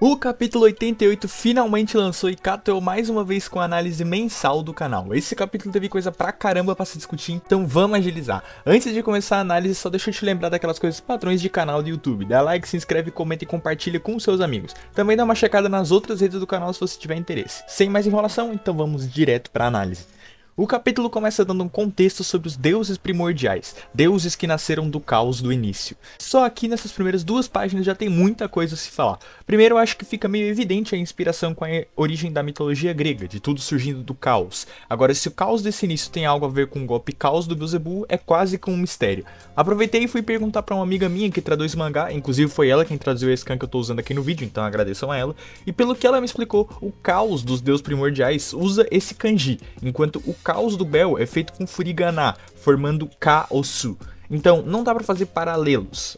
O capítulo 88 finalmente lançou e cá tô eu mais uma vez com a análise mensal do canal. Esse capítulo teve coisa pra caramba pra se discutir, então vamos agilizar. Antes de começar a análise, só deixa eu te lembrar daquelas coisas padrões de canal do YouTube. Dá like, se inscreve, comenta e compartilha com seus amigos. Também dá uma checada nas outras redes do canal se você tiver interesse. Sem mais enrolação, então vamos direto pra análise. O capítulo começa dando um contexto sobre os deuses primordiais, deuses que nasceram do caos do início. Só aqui nessas primeiras duas páginas já tem muita coisa a se falar. Primeiro eu acho que fica meio evidente a inspiração com a origem da mitologia grega, de tudo surgindo do caos. Agora, se o caos desse início tem algo a ver com o golpe caos do Beelzebub, é quase que um mistério. Aproveitei e fui perguntar pra uma amiga minha que traduz mangá, inclusive foi ela quem traduziu a scan que eu tô usando aqui no vídeo, então agradeçam a ela. E pelo que ela me explicou, o caos dos deuses primordiais usa esse kanji, enquanto o caos do Bel é feito com furigana, formando Ka-Osu. Então, não dá pra fazer paralelos,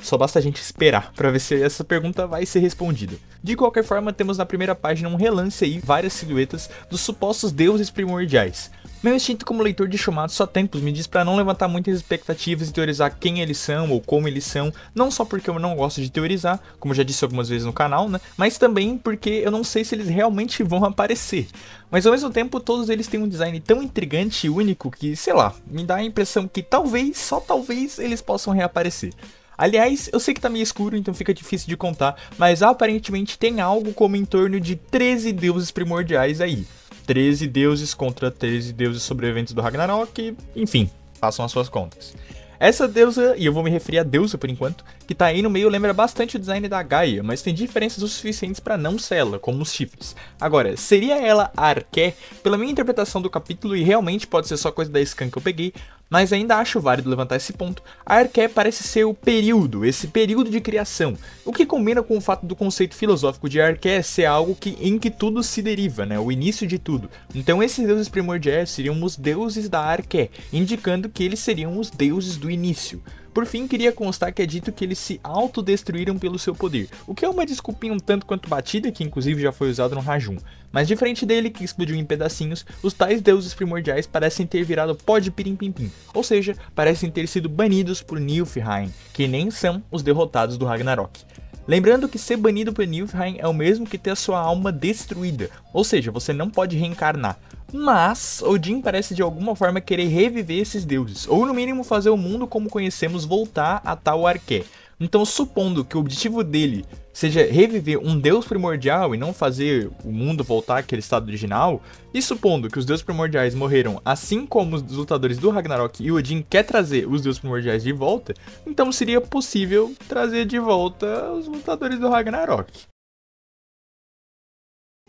só basta a gente esperar pra ver se essa pergunta vai ser respondida. De qualquer forma, temos na primeira página um relance aí, várias silhuetas dos supostos deuses primordiais. Meu instinto como leitor de Shumatsu há tempos me diz pra não levantar muitas expectativas e teorizar quem eles são ou como eles são, não só porque eu não gosto de teorizar, como eu já disse algumas vezes no canal, né, mas também porque eu não sei se eles realmente vão aparecer. Mas ao mesmo tempo, todos eles têm um design tão intrigante e único que, sei lá, me dá a impressão que talvez, só talvez, eles possam reaparecer. Aliás, eu sei que tá meio escuro, então fica difícil de contar, mas aparentemente tem algo como em torno de 13 deuses primordiais aí. 13 deuses contra 13 deuses sobreviventes do Ragnarok, enfim, façam as suas contas. Essa deusa, e eu vou me referir a deusa por enquanto, que tá aí no meio lembra bastante o design da Gaia, mas tem diferenças o suficientes pra não ser ela, como os chifres. Agora, seria ela a Arqué? Pela minha interpretação do capítulo, e realmente pode ser só coisa da scan que eu peguei, mas ainda acho válido levantar esse ponto, a Arqué parece ser o período, esse período de criação, o que combina com o fato do conceito filosófico de Arqué ser algo em que tudo se deriva, né, o início de tudo. Então esses deuses primordiais seriam os deuses da Arqué, indicando que eles seriam os deuses do início. Por fim, queria constar que é dito que eles se autodestruíram pelo seu poder, o que é uma desculpinha um tanto quanto batida, que inclusive já foi usado no Rajun. Mas diferente dele, que explodiu em pedacinhos, os tais deuses primordiais parecem ter virado pó de pirim-pim-pim, ou seja, parecem ter sido banidos por Niflheim, que nem são os derrotados do Ragnarok. Lembrando que ser banido por Niflheim é o mesmo que ter a sua alma destruída, ou seja, você não pode reencarnar. Mas Odin parece de alguma forma querer reviver esses deuses, ou no mínimo fazer o mundo como conhecemos voltar a tal Arqué. Então, supondo que o objetivo dele seja reviver um deus primordial e não fazer o mundo voltar àquele estado original, e supondo que os deuses primordiais morreram assim como os lutadores do Ragnarok e Odin quer trazer os deuses primordiais de volta, então seria possível trazer de volta os lutadores do Ragnarok.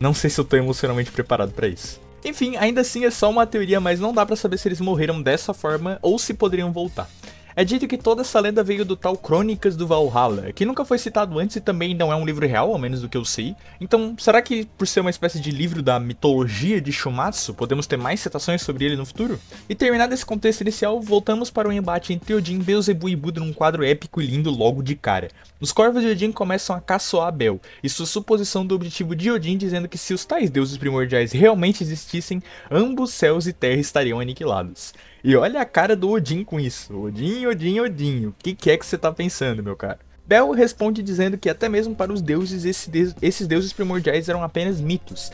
Não sei se eu tô emocionalmente preparado pra isso. Enfim, ainda assim é só uma teoria, mas não dá pra saber se eles morreram dessa forma ou se poderiam voltar. É dito que toda essa lenda veio do tal Crônicas do Valhalla, que nunca foi citado antes e também não é um livro real, ao menos do que eu sei. Então, será que por ser uma espécie de livro da mitologia de Shumatsu, podemos ter mais citações sobre ele no futuro? E terminado esse contexto inicial, voltamos para o embate entre Odin, Beelzebub e Buda num quadro épico e lindo logo de cara. Os corvos de Odin começam a caçoar Bel, e sua suposição do objetivo de Odin dizendo que se os tais deuses primordiais realmente existissem, ambos céus e terra estariam aniquilados. E olha a cara do Odin com isso. Odin, Odin, Odin. O que é que você tá pensando, meu cara? Bel responde dizendo que até mesmo para os deuses, esses deuses primordiais eram apenas mitos.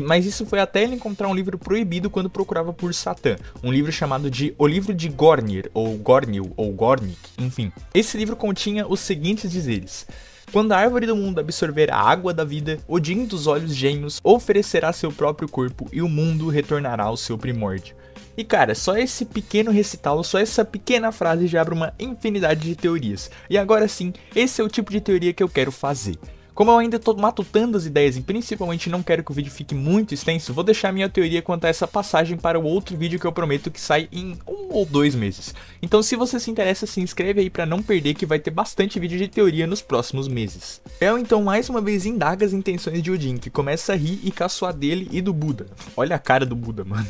Mas isso foi até ele encontrar um livro proibido quando procurava por Satã. Um livro chamado de O Livro de Gornir, ou Gornil, ou Gornik, enfim. Esse livro continha os seguintes dizeres. Quando a árvore do mundo absorver a água da vida, Odin dos olhos gêmeos oferecerá seu próprio corpo e o mundo retornará ao seu primórdio. E cara, só esse pequeno recital, só essa pequena frase já abre uma infinidade de teorias. E agora sim, esse é o tipo de teoria que eu quero fazer. Como eu ainda tô matutando as ideias e principalmente não quero que o vídeo fique muito extenso, vou deixar minha teoria quanto a essa passagem para o outro vídeo que eu prometo que sai em 1 ou 2 meses. Então se você se interessa, se inscreve aí para não perder que vai ter bastante vídeo de teoria nos próximos meses. Bel então mais uma vez indaga as intenções de Odin, que começa a rir e caçoar dele e do Buda. Olha a cara do Buda, mano.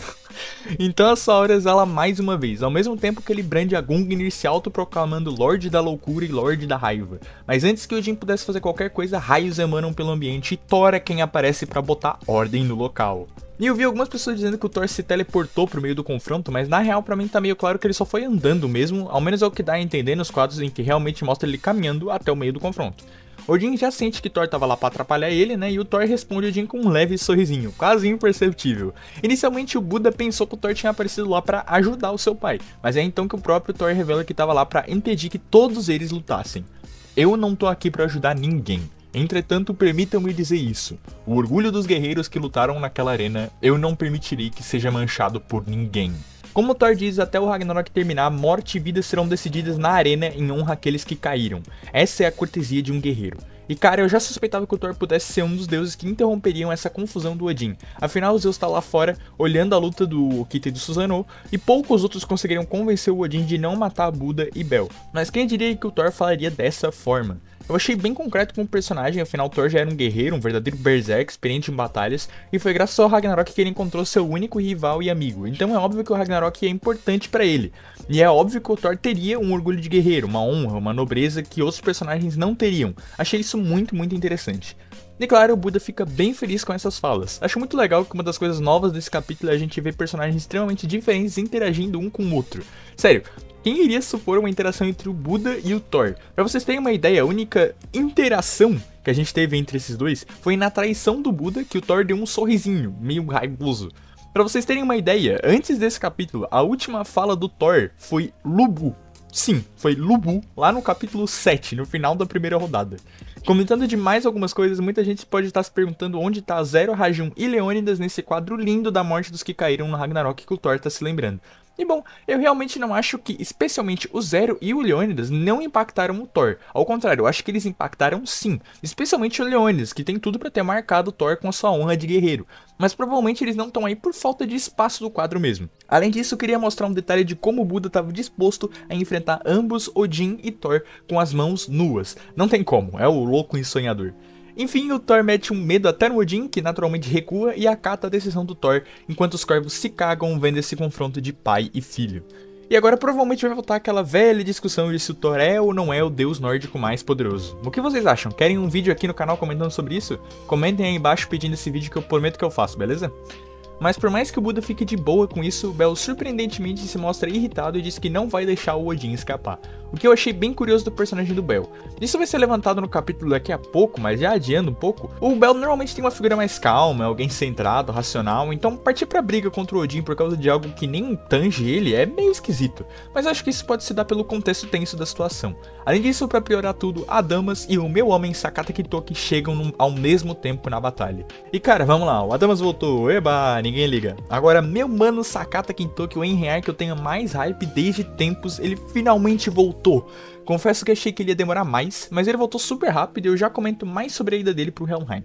Então a sua aura exala mais uma vez, ao mesmo tempo que ele brande a Gungnir se autoproclamando Lorde da Loucura e Lorde da Raiva. Mas antes que Odin pudesse fazer qualquer coisa, raios emanam pelo ambiente e Thor é quem aparece para botar ordem no local. E eu vi algumas pessoas dizendo que o Thor se teleportou pro meio do confronto, mas na real pra mim tá meio claro que ele só foi andando mesmo, ao menos é o que dá a entender nos quadros em que realmente mostra ele caminhando até o meio do confronto. Odin já sente que Thor tava lá pra atrapalhar ele, né, e o Thor responde Odin com um leve sorrisinho, quase imperceptível. Inicialmente o Buda pensou que o Thor tinha aparecido lá pra ajudar o seu pai, mas é então que o próprio Thor revela que tava lá pra impedir que todos eles lutassem. Eu não tô aqui pra ajudar ninguém. Entretanto, permitam-me dizer isso. O orgulho dos guerreiros que lutaram naquela arena, eu não permitirei que seja manchado por ninguém. Como Thor diz, até o Ragnarok terminar, morte e vida serão decididas na arena em honra àqueles que caíram. Essa é a cortesia de um guerreiro. E cara, eu já suspeitava que o Thor pudesse ser um dos deuses que interromperiam essa confusão do Odin. Afinal, Zeus tá lá fora, olhando a luta do Okita e do Susanoo, e poucos outros conseguiriam convencer o Odin de não matar Buda e Bel. Mas quem diria que o Thor falaria dessa forma? Eu achei bem concreto como personagem, afinal Thor já era um guerreiro, um verdadeiro berserk, experiente em batalhas, e foi graças ao Ragnarok que ele encontrou seu único rival e amigo, então é óbvio que o Ragnarok é importante pra ele. E é óbvio que o Thor teria um orgulho de guerreiro, uma honra, uma nobreza que outros personagens não teriam. Achei isso muito interessante. E claro, o Buda fica bem feliz com essas falas. Acho muito legal que uma das coisas novas desse capítulo é a gente ver personagens extremamente diferentes interagindo um com o outro. Sério, quem iria supor uma interação entre o Buda e o Thor? Pra vocês terem uma ideia, a única interação que a gente teve entre esses dois foi na traição do Buda, que o Thor deu um sorrisinho, meio raivoso. Pra vocês terem uma ideia, antes desse capítulo, a última fala do Thor foi Lubu. Sim, foi Lubu, lá no capítulo 7, no final da primeira rodada. Comentando de mais algumas coisas, muita gente pode estar se perguntando onde tá Zero, Rajun e Leônidas nesse quadro lindo da morte dos que caíram no Ragnarok que o Thor tá se lembrando. E bom, eu realmente não acho que, especialmente o Zero e o Leônidas, não impactaram o Thor. Ao contrário, eu acho que eles impactaram sim. Especialmente o Leônidas, que tem tudo pra ter marcado o Thor com a sua honra de guerreiro. Mas provavelmente eles não estão aí por falta de espaço do quadro mesmo. Além disso, eu queria mostrar um detalhe de como o Buda estava disposto a enfrentar ambos Odin e Thor com as mãos nuas. Não tem como, é o louco e sonhador. Enfim, o Thor mete um medo até no Odin, que naturalmente recua e acata a decisão do Thor, enquanto os corvos se cagam vendo esse confronto de pai e filho. E agora provavelmente vai voltar aquela velha discussão de se o Thor é ou não é o deus nórdico mais poderoso. O que vocês acham? Querem um vídeo aqui no canal comentando sobre isso? Comentem aí embaixo pedindo esse vídeo que eu prometo que eu faço, beleza? Mas por mais que o Buda fique de boa com isso, o Bel surpreendentemente se mostra irritado e diz que não vai deixar o Odin escapar. O que eu achei bem curioso do personagem do Bel. Isso vai ser levantado no capítulo daqui a pouco, mas já adiando um pouco, o Bel normalmente tem uma figura mais calma, alguém centrado, racional, então partir pra briga contra o Odin por causa de algo que nem tange ele é meio esquisito. Mas acho que isso pode se dar pelo contexto tenso da situação. Além disso, pra piorar tudo, Adamas e o meu homem Sakata Kintoki chegam ao mesmo tempo na batalha. E cara, vamos lá, o Adamas voltou, eba, ninguém liga. Agora, meu mano Sakata Kintoki, o Einherjar que eu tenho mais hype desde tempos, ele finalmente voltou. Confesso que achei que ele ia demorar mais, mas ele voltou super rápido e eu já comento mais sobre a ida dele pro Helheim.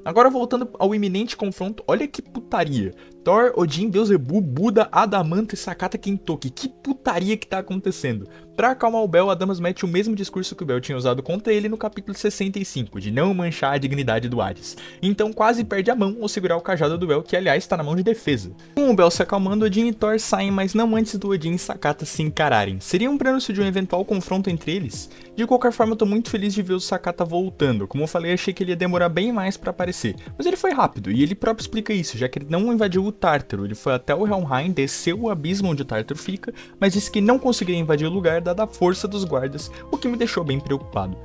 Agora voltando ao iminente confronto, olha que putaria. Thor, Odin, Beelzebub, Buda, Adamanta e Sakata Kintoki. Que putaria que tá acontecendo. Pra acalmar o Bel, Adamas mete o mesmo discurso que o Bel tinha usado contra ele no capítulo 65, de não manchar a dignidade do Ares. Então quase perde a mão ao segurar o cajado do Bel, que aliás está na mão de defesa. Com o Bel se acalmando, Odin e Thor saem, mas não antes do Odin e Sakata se encararem. Seria um prenúncio de um eventual confronto entre eles? De qualquer forma, eu tô muito feliz de ver o Sakata voltando. Como eu falei, achei que ele ia demorar bem mais pra aparecer. Mas ele foi rápido, e ele próprio explica isso, já que ele não invadiu o Tártaro. Ele foi até o Helheim, desceu o abismo onde o Tártaro fica, mas disse que não conseguiria invadir o lugar dada a força dos guardas, o que me deixou bem preocupado.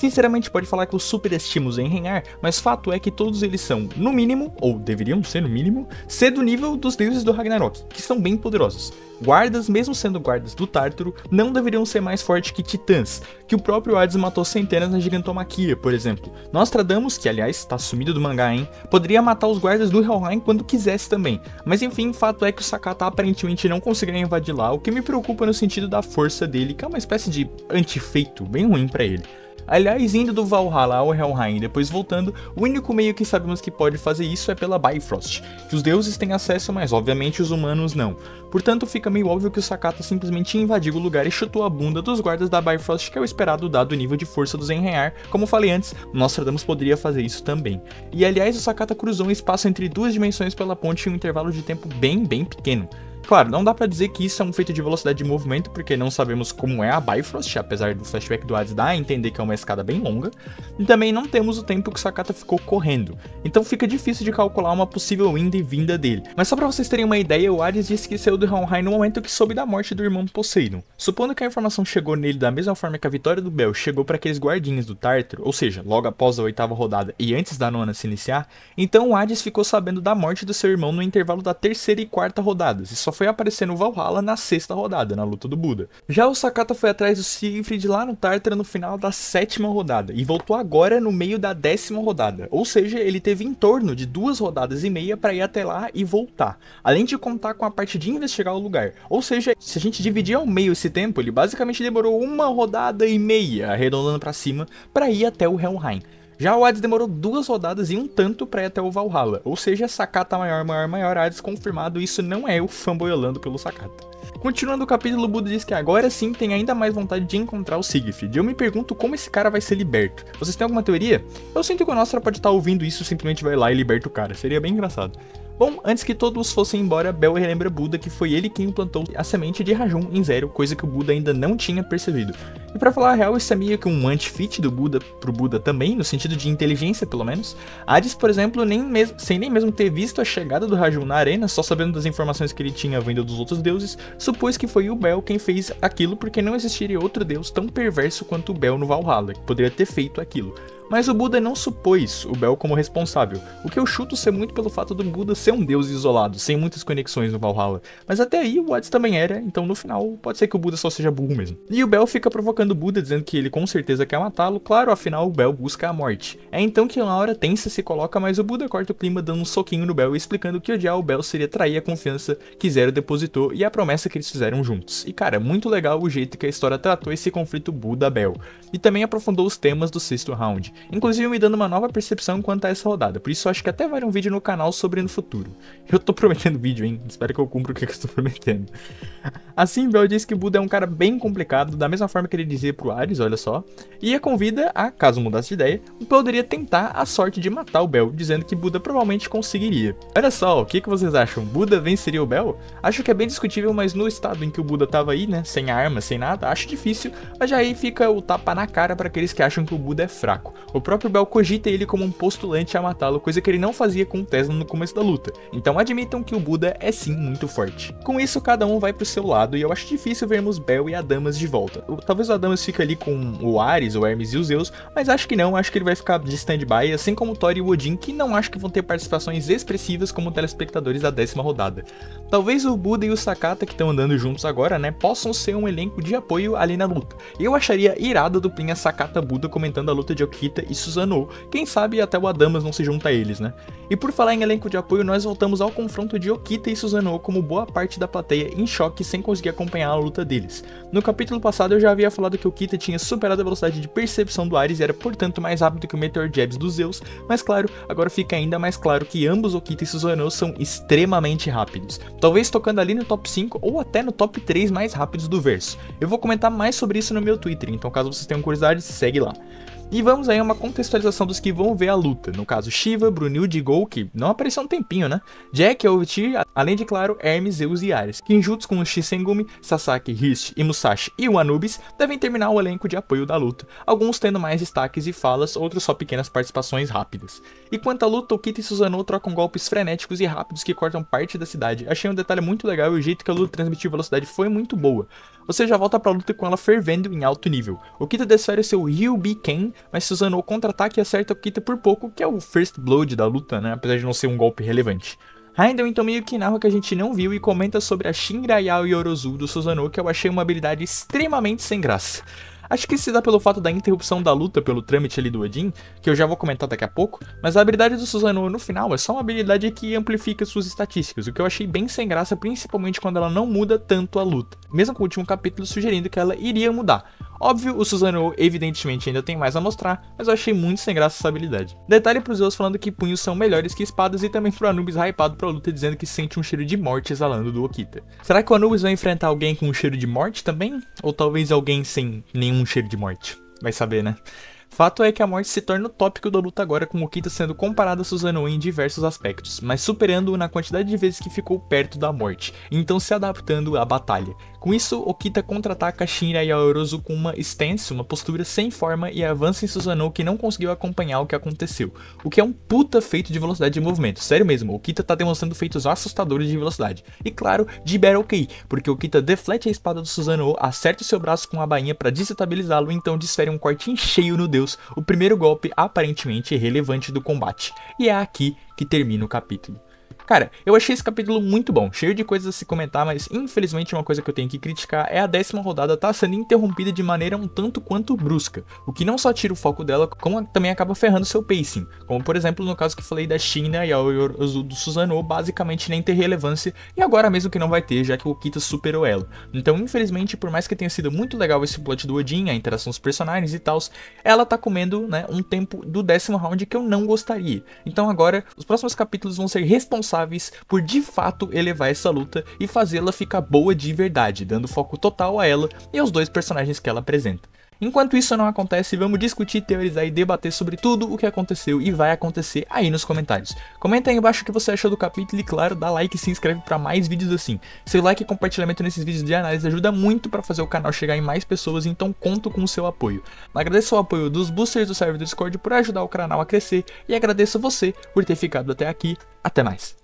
Sinceramente, pode falar que eu superestimo os Einherjar, mas fato é que todos eles são, no mínimo, ou deveriam ser no mínimo, ser do nível dos deuses do Ragnarok, que são bem poderosos. Guardas, mesmo sendo guardas do Tártaro, não deveriam ser mais fortes que titãs, que o próprio Hades matou centenas na Gigantomaquia, por exemplo. Nostradamus, que aliás está sumido do mangá, hein, poderia matar os guardas do Helheim quando quisesse também. Mas enfim, fato é que o Sakata aparentemente não conseguiria invadir lá, o que me preocupa no sentido da força dele, que é uma espécie de antifeito bem ruim pra ele. Aliás, indo do Valhalla ao Helheim e depois voltando, o único meio que sabemos que pode fazer isso é pela Bifrost, que os deuses têm acesso, mas obviamente os humanos não. Portanto, fica meio óbvio que o Sakata simplesmente invadiu o lugar e chutou a bunda dos guardas da Bifrost, que é o esperado dado o nível de força dos Einherjar. Como falei antes, Nostradamus poderia fazer isso também. E aliás, o Sakata cruzou um espaço entre duas dimensões pela ponte em um intervalo de tempo bem pequeno. Claro, não dá pra dizer que isso é um feito de velocidade de movimento, porque não sabemos como é a Bifrost, apesar do flashback do Hades dar a entender que é uma escada bem longa, e também não temos o tempo que o Sakata ficou correndo, então fica difícil de calcular uma possível ida e vinda dele. Mas só pra vocês terem uma ideia, o Hades disse que saiu do Helheim no momento que soube da morte do irmão Poseidon. Supondo que a informação chegou nele da mesma forma que a vitória do Bel chegou para aqueles guardinhas do Tártaro, ou seja, logo após a 8ª rodada e antes da 9ª se iniciar, então o Hades ficou sabendo da morte do seu irmão no intervalo da 3ª e 4ª rodadas, e só foi aparecer no Valhalla na 6ª rodada, na luta do Buda. Já o Sakata foi atrás do Siegfried lá no Tártaro no final da 7ª rodada, e voltou agora no meio da 10ª rodada, ou seja, ele teve em torno de 2 rodadas e meia para ir até lá e voltar, além de contar com a parte de investigar o lugar, ou seja, se a gente dividir ao meio esse tempo, ele basicamente demorou 1 rodada e meia, arredondando para cima, para ir até o Helheim. Já o Hades demorou 2 rodadas e um tanto para ir até o Valhalla, ou seja, Sakata maior, Hades confirmado, isso não é eu fanboyolando pelo Sakata. Continuando o capítulo, o Buda diz que agora sim tem ainda mais vontade de encontrar o Siegfried, e eu me pergunto como esse cara vai ser liberto. Vocês têm alguma teoria? Eu sinto que o Nostra pode estar ouvindo isso e simplesmente vai lá e liberta o cara, seria bem engraçado. Bom, antes que todos fossem embora, Bel relembra Buda que foi ele quem implantou a semente de Rajun em Zero, coisa que o Buda ainda não tinha percebido. E pra falar a real, isso é meio que um anti-fit do Buda pro Buda também, no sentido de inteligência pelo menos. Hades, por exemplo, sem nem mesmo ter visto a chegada do Rajun na arena, só sabendo das informações que ele tinha vindo dos outros deuses, supôs que foi o Bel quem fez aquilo porque não existiria outro deus tão perverso quanto o Bel no Valhalla, que poderia ter feito aquilo. Mas o Buda não supôs o Bel como responsável, o que eu chuto ser muito pelo fato do Buda ser um deus isolado, sem muitas conexões no Valhalla. Mas até aí o Hades também era, então no final pode ser que o Buda só seja burro mesmo. E o Bel fica provocando o Buda, dizendo que ele com certeza quer matá-lo, claro, afinal o Bel busca a morte. É então que uma hora tensa se coloca, mas o Buda corta o clima dando um soquinho no Bel e explicando que odiar o Bel seria trair a confiança que Zero depositou e a promessa que eles fizeram juntos. E cara, muito legal o jeito que a história tratou esse conflito Buda-Bel. E também aprofundou os temas do 6º round, inclusive me dando uma nova percepção quanto a essa rodada, por isso eu acho que até vai um vídeo no canal sobre no futuro. Eu tô prometendo vídeo, hein? Espero que eu cumpra o que eu estou prometendo. Assim, Bel diz que Buda é um cara bem complicado, da mesma forma que ele dizia pro Hades, olha só, e a convida a, caso mudasse de ideia, poderia tentar a sorte de matar o Bel, dizendo que Buda provavelmente conseguiria. Olha só, o que vocês acham? Buda venceria o Bel? Acho que é bem discutível, mas no estado em que o Buda tava aí, né, sem arma, sem nada, acho difícil, mas já aí fica o tapa na cara para aqueles que acham que o Buda é fraco. O próprio Bel cogita ele como um postulante a matá-lo, coisa que ele não fazia com o Tesla no começo da luta, então admitam que o Buda é sim muito forte. Com isso, cada um vai pro seu lado, e eu acho difícil vermos Bel e Adamas de volta. Talvez o Adamas fique ali com o Ares, o Hermes e os Zeus, mas acho que não, acho que ele vai ficar de stand-by, assim como o Thor e o Odin, que não acho que vão ter participações expressivas como telespectadores da 10ª rodada. Talvez o Buda e o Sakata, que estão andando juntos agora, né, possam ser um elenco de apoio ali na luta. Eu acharia irado a duplinha Sakata-Buda comentando a luta de Okita e Susanoo, quem sabe até o Adamas não se junta a eles, né? E por falar em elenco de apoio, nós voltamos ao confronto de Okita e Susanoo, como boa parte da plateia em choque sem conseguir acompanhar a luta deles. No capítulo passado eu já havia falado que Okita tinha superado a velocidade de percepção do Ares e era portanto mais rápido que o Meteor Jabs dos Zeus, mas claro, agora fica ainda mais claro que ambos Okita e Susanoo são extremamente rápidos, talvez tocando ali no top 5 ou até no top 3 mais rápidos do verso. Eu vou comentar mais sobre isso no meu Twitter, então caso vocês tenham curiosidade, segue lá. E vamos aí a uma contextualização dos que vão ver a luta, no caso Shiva, Brunilde e Gol, que não apareceu há um tempinho, né? Jack, Overtyr, além de, claro, Hermes, Zeus e Ares, que juntos com o Shisengumi, Sasaki, Hist e Musashi e o Anubis, devem terminar o elenco de apoio da luta, alguns tendo mais destaques e falas, outros só pequenas participações rápidas. E quanto à luta, Okita e Susanoo trocam golpes frenéticos e rápidos que cortam parte da cidade. Achei um detalhe muito legal e o jeito que a luta transmitiu velocidade foi muito boa. Você já volta pra luta com ela fervendo em alto nível. Okita desfere seu Ryubi-ken, mas Susanoo contra-ataque e acerta Okita por pouco, que é o first blood da luta, né, apesar de não ser um golpe relevante. Heindel então meio que narra que a gente não viu e comenta sobre a Shinra Yao Yorozu do Susanoo, que eu achei uma habilidade extremamente sem graça. Acho que se dá pelo fato da interrupção da luta pelo trâmite ali do Odin, que eu já vou comentar daqui a pouco, mas a habilidade do Susanoo no final é só uma habilidade que amplifica suas estatísticas, o que eu achei bem sem graça, principalmente quando ela não muda tanto a luta, mesmo com o último capítulo sugerindo que ela iria mudar. Óbvio, o Susanoo evidentemente ainda tem mais a mostrar, mas eu achei muito sem graça essa habilidade. Detalhe pros Zeus falando que punhos são melhores que espadas e também pro Anubis hypado pra luta dizendo que sente um cheiro de morte exalando do Okita. Será que o Anubis vai enfrentar alguém com um cheiro de morte também? Ou talvez alguém sem nenhum cheiro de morte? Vai saber, né? Fato é que a morte se torna o tópico da luta agora, com Okita sendo comparado a Susanoo em diversos aspectos, mas superando-o na quantidade de vezes que ficou perto da morte, então se adaptando à batalha. Com isso, Okita contra-ataca Shinra e Aorozu com uma stance, uma postura sem forma, e avança em Susanoo, que não conseguiu acompanhar o que aconteceu, o que é um puta feito de velocidade de movimento. Sério mesmo, Okita tá demonstrando feitos assustadores de velocidade. E claro, de Battle Key, porque Okita deflete a espada do Susanoo, acerta o seu braço com a bainha para desestabilizá-lo, então desfere um corte em cheio no deus, o primeiro golpe aparentemente irrelevante do combate. E é aqui que termina o capítulo. Cara, eu achei esse capítulo muito bom, cheio de coisas a se comentar, mas infelizmente uma coisa que eu tenho que criticar é a 10ª rodada tá sendo interrompida de maneira um tanto quanto brusca, o que não só tira o foco dela, como também acaba ferrando seu pacing, como por exemplo no caso que falei da Shinra e a Aorozu do Susanoo basicamente nem ter relevância, e agora mesmo que não vai ter, já que o Okita superou ela. Então infelizmente, por mais que tenha sido muito legal esse plot do Odin, a interação dos personagens e tal, ela tá comendo, né, um tempo do 10º round que eu não gostaria. Então agora, os próximos capítulos vão ser responsáveis por de fato elevar essa luta e fazê-la ficar boa de verdade, dando foco total a ela e aos dois personagens que ela apresenta. Enquanto isso não acontece, vamos discutir, teorizar e debater sobre tudo o que aconteceu e vai acontecer aí nos comentários. Comenta aí embaixo o que você achou do capítulo e claro, dá like e se inscreve para mais vídeos assim. Seu like e compartilhamento nesses vídeos de análise ajuda muito para fazer o canal chegar em mais pessoas, então conto com o seu apoio. Agradeço o apoio dos boosters do server do Discord por ajudar o canal a crescer e agradeço você por ter ficado até aqui. Até mais.